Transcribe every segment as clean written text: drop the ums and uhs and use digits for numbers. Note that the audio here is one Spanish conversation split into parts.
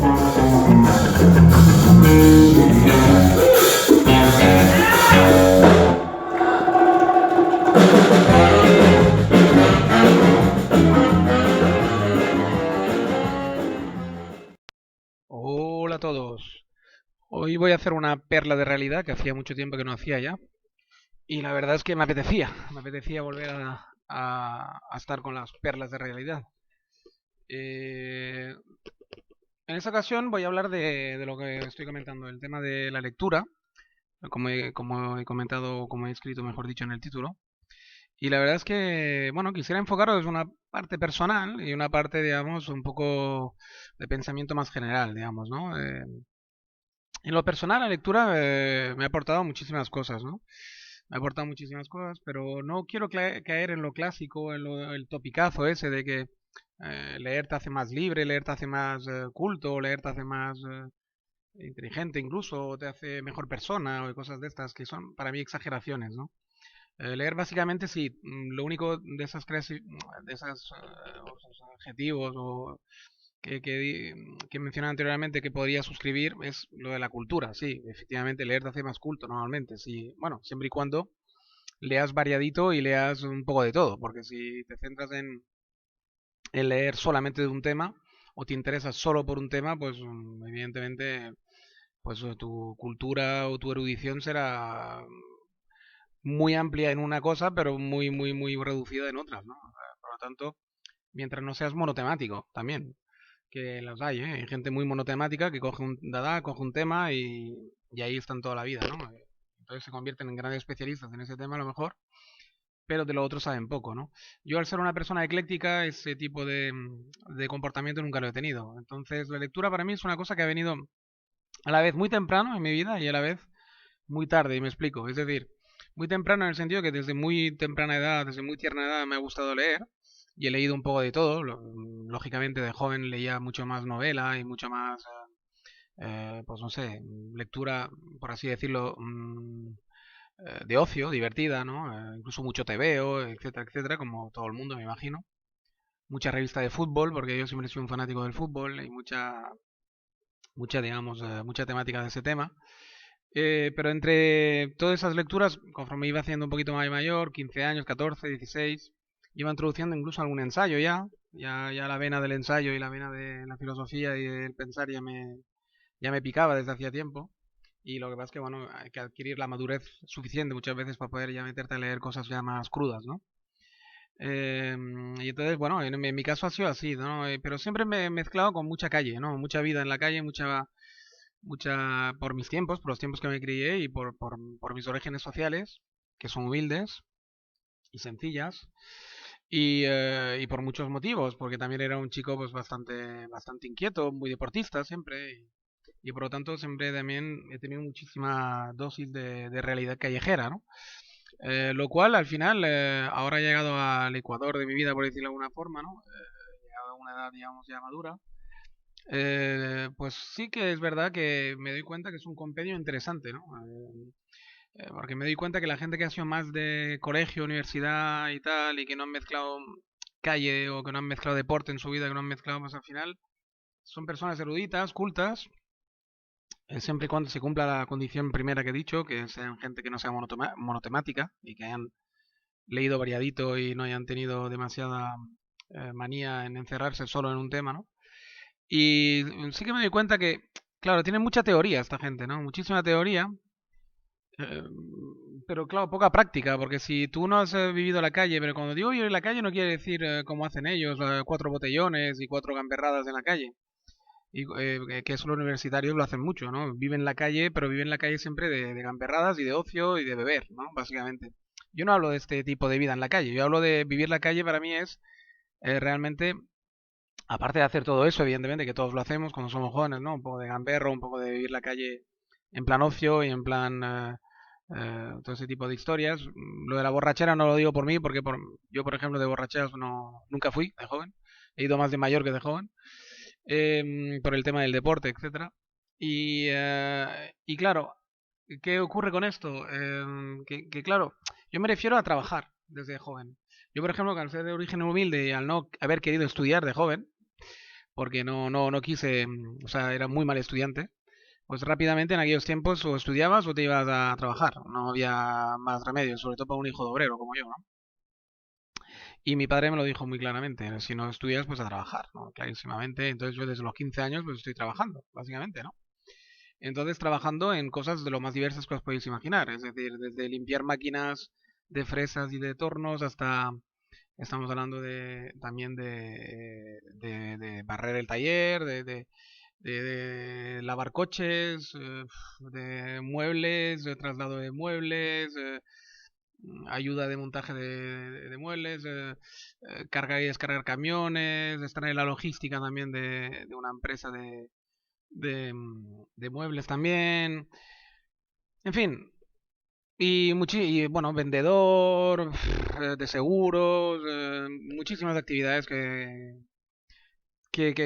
Hola a todos. Hoy voy a hacer una perla de realidad que hacía mucho tiempo que no hacía ya. Y la verdad es que me apetecía volver a estar con las perlas de realidad. Eh, en esta ocasión voy a hablar de lo que estoy comentando, el tema de la lectura, como he comentado, como he escrito, mejor dicho, en el título. Y la verdad es que, bueno, quisiera enfocarlo desde una parte personal y una parte, digamos, un poco de pensamiento más general, digamos, ¿no? En lo personal, la lectura me ha aportado muchísimas cosas, ¿no? Me ha aportado muchísimas cosas, pero no quiero caer en lo clásico, el topicazo ese de que leer te hace más libre, leer te hace más culto, leer te hace más inteligente incluso, o te hace mejor persona, o cosas de estas que son para mí exageraciones, ¿no? Leer básicamente sí, lo único de de esas esos adjetivos o que mencionaba anteriormente que podría suscribir es lo de la cultura, sí, efectivamente leer te hace más culto normalmente, sí, bueno, siempre y cuando leas variadito y leas un poco de todo, porque si te centras en leer solamente de un tema o te interesas solo por un tema, pues evidentemente pues tu cultura o tu erudición será muy amplia en una cosa, pero muy reducida en otras, ¿no? O sea, por lo tanto, mientras no seas monotemático también, que las hay, ¿eh? Hay gente muy monotemática que coge un dada, coge un tema y ahí están toda la vida, ¿no? Entonces se convierten en grandes especialistas en ese tema a lo mejor, pero de lo otro saben poco, ¿no? Yo al ser una persona ecléctica, ese tipo de comportamiento nunca lo he tenido. Entonces la lectura para mí es una cosa que ha venido a la vez muy temprano en mi vida y a la vez muy tarde, y me explico. Es decir, muy temprano en el sentido que desde muy temprana edad, desde muy tierna edad me ha gustado leer y he leído un poco de todo. Lógicamente de joven leía mucho más novela y mucho más, pues no sé, lectura, por así decirlo, de ocio, divertida, ¿no? Incluso mucho tebeo, etcétera, etcétera, como todo el mundo me imagino. Mucha revista de fútbol, porque yo siempre soy un fanático del fútbol y digamos, mucha temática de ese tema. Pero entre todas esas lecturas, conforme iba haciendo un poquito más mayor, 15 años, 14, 16, iba introduciendo incluso algún ensayo ya la vena del ensayo y la vena de la filosofía y del pensar ya me picaba desde hacía tiempo. Y lo que pasa es que, bueno, hay que adquirir la madurez suficiente muchas veces para poder ya meterte a leer cosas ya más crudas, ¿no? Y entonces, bueno, en mi caso ha sido así, ¿no? Pero siempre me he mezclado con mucha calle, ¿no? Mucha vida en la calle, por mis tiempos, por los tiempos que me crié y por mis orígenes sociales, que son humildes y sencillas, y por muchos motivos, porque también era un chico pues bastante inquieto, muy deportista siempre, y por lo tanto siempre también he tenido muchísima dosis de realidad callejera, ¿no? Lo cual al final, ahora he llegado al Ecuador de mi vida, por decirlo de alguna forma, ¿no? He llegado a una edad, digamos, ya madura. Pues sí que es verdad que me doy cuenta que es un compendio interesante, ¿no? Porque me doy cuenta que la gente que ha sido más de colegio, universidad y tal, y que no han mezclado calle o que no han mezclado deporte en su vida, que no han mezclado más al final, son personas eruditas, cultas, siempre y cuando se cumpla la condición primera que he dicho, que sean gente que no sea monotemática y que hayan leído variadito y no hayan tenido demasiada manía en encerrarse solo en un tema, ¿no? Y sí que me doy cuenta que, claro, tiene mucha teoría esta gente, ¿no? Muchísima teoría, eh, pero claro, poca práctica, porque si tú no has vivido la calle, pero cuando digo yo en la calle no quiere decir como hacen ellos, cuatro botellones y cuatro gamberradas en la calle. Y que eso los universitarios lo hacen mucho, ¿no? Viven la calle, pero viven la calle siempre de gamberradas y de ocio y de beber, ¿no? Básicamente. Yo no hablo de este tipo de vida en la calle, yo hablo de vivir la calle para mí es realmente aparte de hacer todo eso, evidentemente, que todos lo hacemos cuando somos jóvenes, ¿no? Un poco de gamberro, un poco de vivir la calle en plan ocio y en plan todo ese tipo de historias. Lo de la borrachera no lo digo por mí, porque yo, por ejemplo, de borracheras nunca fui de joven. He ido más de mayor que de joven, por el tema del deporte, etcétera. Y claro, ¿qué ocurre con esto? Que claro, yo me refiero a trabajar desde joven. Yo, por ejemplo, al ser de origen humilde y al no haber querido estudiar de joven, porque no quise, o sea, era muy mal estudiante. Pues rápidamente en aquellos tiempos o estudiabas o te ibas a trabajar, no había más remedio, sobre todo para un hijo de obrero como yo, ¿no? Y mi padre me lo dijo muy claramente, si no estudias, pues a trabajar, ¿no? Clarísimamente. Entonces yo desde los 15 años pues estoy trabajando, básicamente, ¿no? Entonces trabajando en cosas de lo más diversas que os podéis imaginar, es decir, desde limpiar máquinas de fresas y de tornos hasta, estamos hablando de también de barrer el taller, de lavar coches, de muebles, de traslado de muebles, ayuda de montaje de muebles, cargar y descargar camiones, estar en la logística también de una empresa de muebles también, en fin, y bueno, vendedor de seguros, muchísimas actividades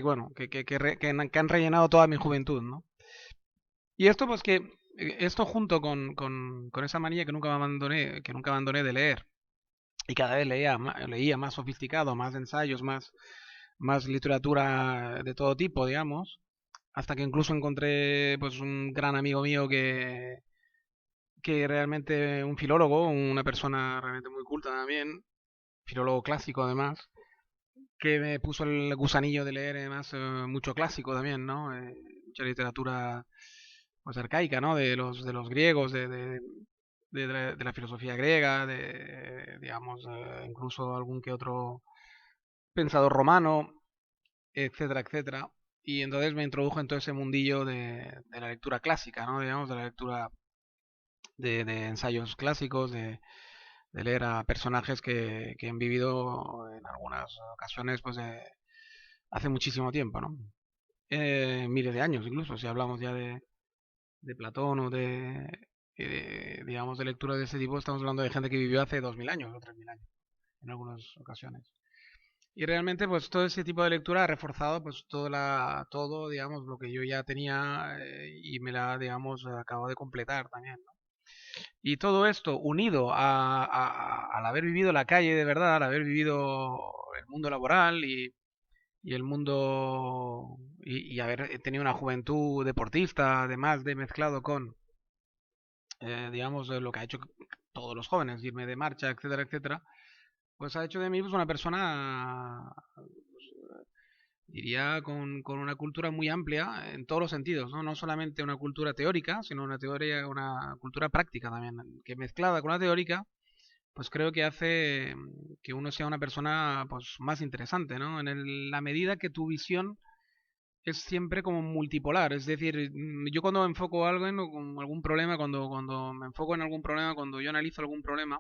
bueno, que han rellenado toda mi juventud, ¿no? Y esto pues que esto junto con esa manía que nunca abandoné de leer y cada vez leía más sofisticado, más ensayos, más literatura de todo tipo, digamos, hasta que incluso encontré pues un gran amigo mío que realmente un filólogo, una persona realmente muy culta también, filólogo clásico además, que me puso el gusanillo de leer además mucho clásico también, ¿no? Mucha literatura pues arcaica, ¿no? De los griegos, de la filosofía griega, digamos, incluso algún que otro pensador romano, etcétera, etcétera. Y entonces me introdujo en todo ese mundillo de la lectura clásica, ¿no? Digamos, de la lectura de ensayos clásicos, de leer a personajes que han vivido en algunas ocasiones, pues, hace muchísimo tiempo, ¿no? Miles de años incluso, si hablamos ya de Platón o digamos, de lectura de ese tipo, estamos hablando de gente que vivió hace 2000 años o 3000 años, en algunas ocasiones. Y realmente, pues todo ese tipo de lectura ha reforzado, pues todo, digamos, lo que yo ya tenía y me la, digamos, acabo de completar también, ¿no? Y todo esto unido al haber vivido la calle de verdad, al haber vivido el mundo laboral y el mundo y haber tenido una juventud deportista, además de mezclado con, digamos, lo que ha hecho todos los jóvenes, irme de marcha, etcétera, etcétera, pues ha hecho de mí pues, una persona, diría, con una cultura muy amplia en todos los sentidos, ¿no? No solamente una cultura teórica, sino una cultura práctica también, que mezclada con la teórica, pues creo que hace que uno sea una persona pues más interesante, ¿no? La medida que tu visión es siempre como multipolar, es decir, yo cuando me enfoco algo en algún problema, cuando me enfoco en algún problema, cuando yo analizo algún problema,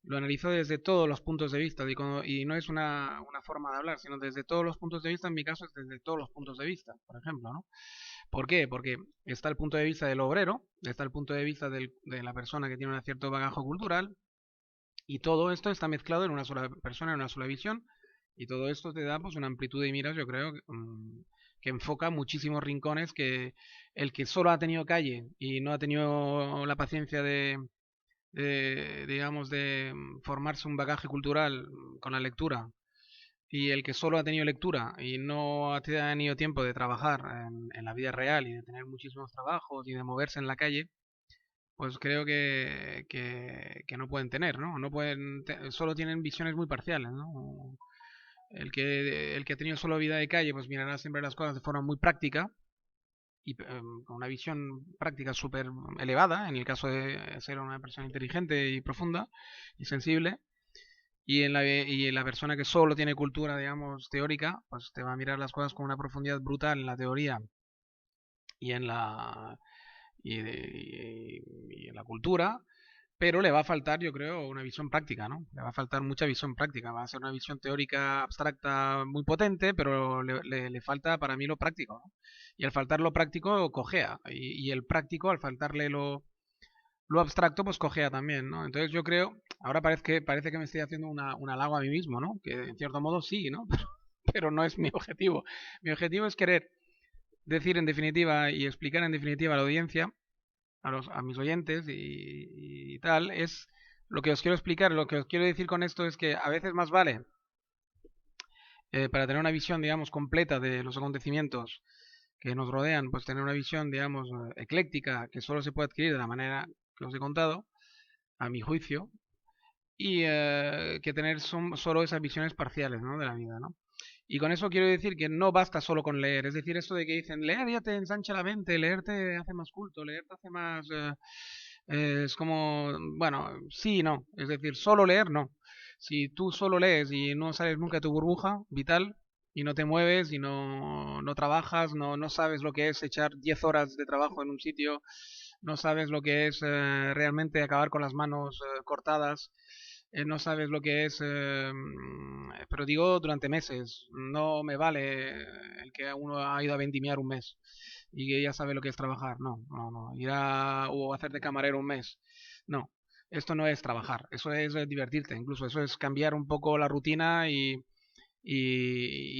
lo analizo desde todos los puntos de vista y no es una forma de hablar, sino desde todos los puntos de vista, en mi caso es desde todos los puntos de vista, por ejemplo, ¿no? ¿Por qué? Porque está el punto de vista del obrero, está el punto de vista de la persona que tiene un cierto bagaje cultural, y todo esto está mezclado en una sola persona, en una sola visión, y todo esto te da pues una amplitud de miras, yo creo, que enfoca muchísimos rincones que el que solo ha tenido calle y no ha tenido la paciencia digamos, de formarse un bagaje cultural con la lectura, y el que solo ha tenido lectura y no ha tenido tiempo de trabajar en la vida real y de tener muchísimos trabajos y de moverse en la calle, pues creo que no pueden tener, ¿no? No pueden, solo tienen visiones muy parciales, ¿no? El que ha tenido solo vida de calle, pues mirará siempre las cosas de forma muy práctica y con una visión práctica súper elevada, en el caso de ser una persona inteligente y profunda y sensible. Y en la persona que solo tiene cultura, digamos, teórica, pues te va a mirar las cosas con una profundidad brutal en la teoría y en la, y en la cultura, pero le va a faltar, yo creo, una visión práctica, ¿no? Le va a faltar mucha visión práctica. Va a ser una visión teórica abstracta muy potente, pero le falta para mí lo práctico, ¿no? Y al faltar lo práctico, cojea. Y el práctico, al faltarle lo abstracto, pues cojea también, ¿no? Entonces yo creo, ahora parece que me estoy haciendo un halago a mí mismo, ¿no? Que en cierto modo sí, ¿no? Pero no es mi objetivo. Mi objetivo es querer decir en definitiva y explicar en definitiva a la audiencia, a mis oyentes y tal, es lo que os quiero explicar, lo que os quiero decir con esto es que a veces más vale para tener una visión, digamos, completa de los acontecimientos que nos rodean, pues tener una visión, digamos, ecléctica, que solo se puede adquirir de la manera que os he contado, a mi juicio, y que tener solo esas visiones parciales, ¿no? De la vida, ¿no? Y con eso quiero decir que no basta solo con leer, es decir, esto de que dicen, leer ya te ensancha la mente, leer te hace más culto, leer te hace más... es como, bueno, sí y no, es decir, solo leer no. Si tú solo lees y no sales nunca de tu burbuja vital y no te mueves y no trabajas, no sabes lo que es echar 10 horas de trabajo en un sitio, no sabes lo que es realmente acabar con las manos cortadas, no sabes lo que es, pero digo durante meses, no me vale el que uno ha ido a vendimiar un mes y que ya sabe lo que es trabajar, no, ir a, o hacer de camarero un mes, no, esto no es trabajar, eso es divertirte, incluso eso es cambiar un poco la rutina y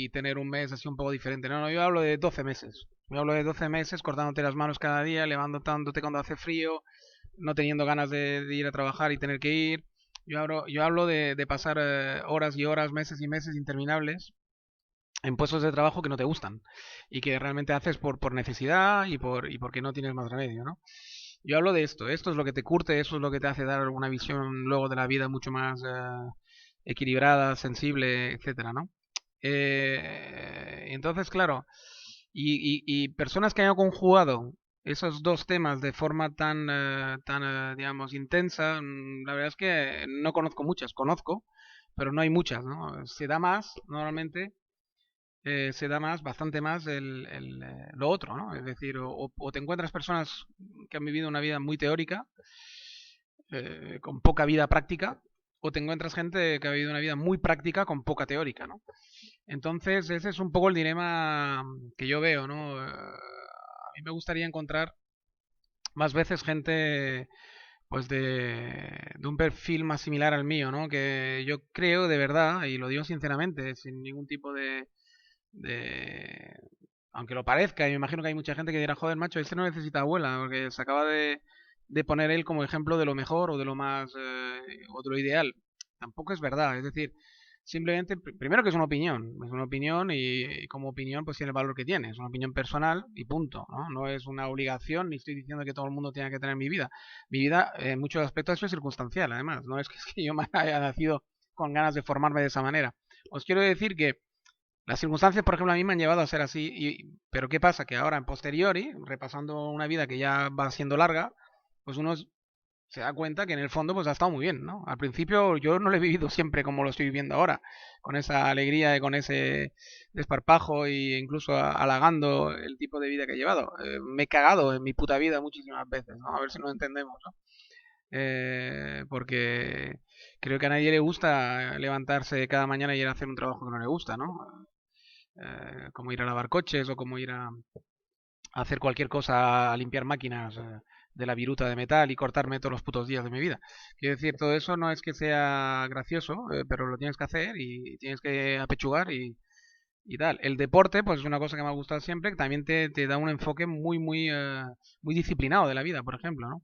tener un mes así un poco diferente, no, yo hablo de 12 meses, yo hablo de 12 meses cortándote las manos cada día, levantándote cuando hace frío, no teniendo ganas de ir a trabajar y tener que ir. Yo hablo de pasar horas y horas, meses y meses interminables en puestos de trabajo que no te gustan y que realmente haces por necesidad y porque no tienes más remedio, ¿no? Yo hablo de esto es lo que te curte, eso es lo que te hace dar una visión luego de la vida mucho más equilibrada, sensible, etcétera, ¿no? Entonces, claro, y personas que hayan conjugado esos dos temas de forma tan digamos, intensa, la verdad es que no conozco muchas, conozco, pero no hay muchas, ¿no? Se da más, normalmente, se da más, bastante más lo otro, ¿no? Es decir, o te encuentras personas que han vivido una vida muy teórica, con poca vida práctica, o te encuentras gente que ha vivido una vida muy práctica con poca teórica, ¿no? Entonces, ese es un poco el dilema que yo veo, ¿no? A mí me gustaría encontrar más veces gente pues de un perfil más similar al mío, ¿no? Que yo creo de verdad, y lo digo sinceramente, sin ningún tipo de... Aunque lo parezca, y me imagino que hay mucha gente que dirá, joder, macho, este no necesita abuela, porque se acaba de poner él como ejemplo de lo mejor o de lo más, o de lo ideal. Tampoco es verdad, es decir, simplemente, primero que es una opinión y como opinión pues tiene el valor que tiene, es una opinión personal y punto, ¿no? No es una obligación, ni estoy diciendo que todo el mundo tenga que tener mi vida. Mi vida en muchos aspectos es circunstancial, además, no es que yo me haya nacido con ganas de formarme de esa manera. Os quiero decir que las circunstancias, por ejemplo, a mí me han llevado a ser así, pero ¿qué pasa? Que ahora, en posteriori, repasando una vida que ya va siendo larga, pues uno se da cuenta que en el fondo pues ha estado muy bien, ¿no? Al principio yo no lo he vivido siempre como lo estoy viviendo ahora, con esa alegría y con ese desparpajo e incluso halagando el tipo de vida que he llevado. Me he cagado en mi puta vida muchísimas veces, ¿no? A ver si nos entendemos, ¿no? Porque creo que a nadie le gusta levantarse cada mañana y ir a hacer un trabajo que no le gusta, ¿no? Como ir a lavar coches o como ir a hacer cualquier cosa, a limpiar máquinas de la viruta de metal y cortarme todos los putos días de mi vida. Quiero decir, todo eso no es que sea gracioso, pero lo tienes que hacer y tienes que apechugar y tal. El deporte, pues es una cosa que me ha gustado siempre, que también te da un enfoque muy disciplinado de la vida, por ejemplo, ¿no?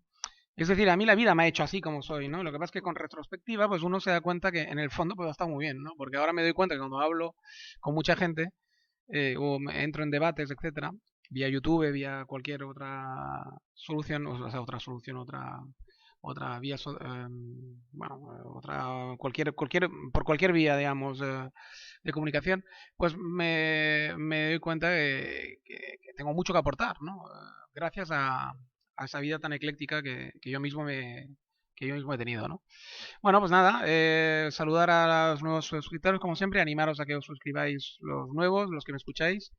Es decir, a mí la vida me ha hecho así como soy, ¿no? Lo que pasa es que con retrospectiva, pues uno se da cuenta que en el fondo pues ha estado muy bien, ¿no? Porque ahora me doy cuenta que cuando hablo con mucha gente, entro en debates, etcétera, vía YouTube, vía cualquier otra solución, o sea, otra vía, bueno, por cualquier vía, digamos, de comunicación, pues me doy cuenta que tengo mucho que aportar, ¿no? Gracias a esa vida tan ecléctica que yo mismo he tenido, ¿no? Bueno, pues nada, saludar a los nuevos suscriptores, como siempre, animaros a que os suscribáis los nuevos, los que me escucháis,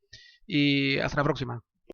y hasta la próxima.